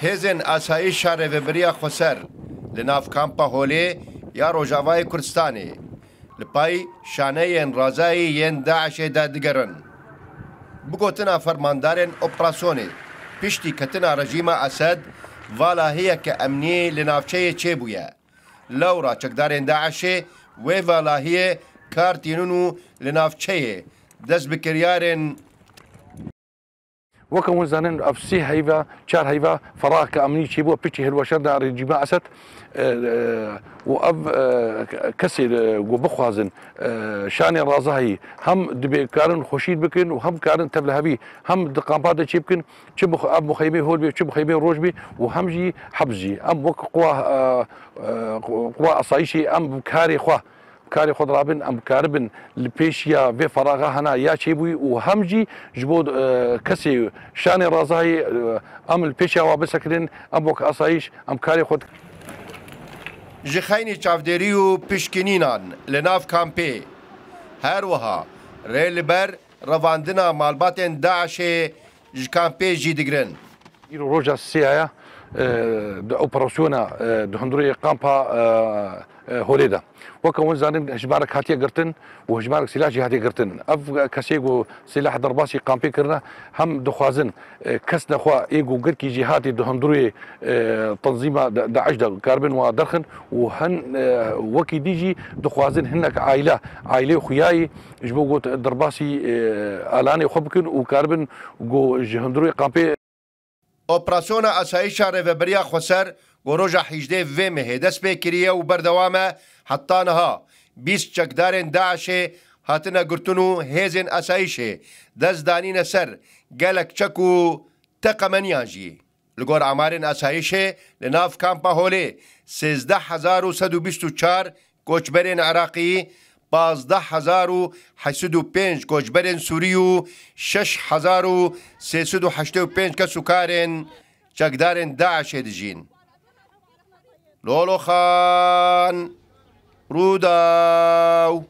هێزن ئاسایشا ڕێڤەبەریە خۆسەر لە ناو کامپا هۆلێ یا ڕۆژاوای کوردستانê li pay şaneyên razayî yên Daişê de digerin. Bigotina fermandarên operasyonê piştî ketina rejîma Esed vala hêyeke emnî li navçeyê çêbûye. Lewra çekdarên Daişê wê valahiyê kar tînin û li navçeyê dest bi kiryarên وكم زانن افسي هيفا شار هيفا فراك امني شيبو بيتشي هلوشر دار رجيما اسد واب كسي وبخوازن شان رازهي هم دبي كارن خوشيد بكن وهم كارن تبلهبي هم دقامبات تشيبكن تشبخ اب مخيبي هول بي تشبخ خيبي روجبي وهم جي حبجي ام وك قوا اصايشي ام كاري خوا كاري خضرابن ام كاربن البيشيا في فراغها هنا يا شيبوي وهمجي جبود كسي شاني رازاي ام البيشيا وابسكرين ام وك اصايش ام كاري خد جخيني چافديريو بشكينينان لناف كامبي هروها ريلبر رواندنا مالباتين داعشي جكامبي جي دقرن روجا السيايا اوبراسيونا دهندوري قامبا هوليدا وكون زانين هجمارك هاتي قرتن وهجمارك سلاحي هاتي قرتن اف كسيغو سلاح درباسي قامبي كرنا هم دخوازن كسنا خوا ايغو قركي جهاتي دهندوري تنظيم داعش كاربن ودرخن وهن وكي ديجي دخوازن هناك عائله خياي جبو درباسي الاني خبكن وكاربن جو جهندوري قامبي Operasyona asayişa rêveberiya Xweser roja 18 vê mehê dest pê kiriye û berdewame heta niha 20 çekdarên Daişê hatine girtin û hêzên asayişê dest danîne ser gelek çek û teqemeniyan jî. Li gor amarên asayişê li nav kampa Holê 13124 koçberên Iraqî 12805 koçberên Sûrî û 6385 kes û karên çekdarên Daişê dijîn. Lolo Xan Rûdaw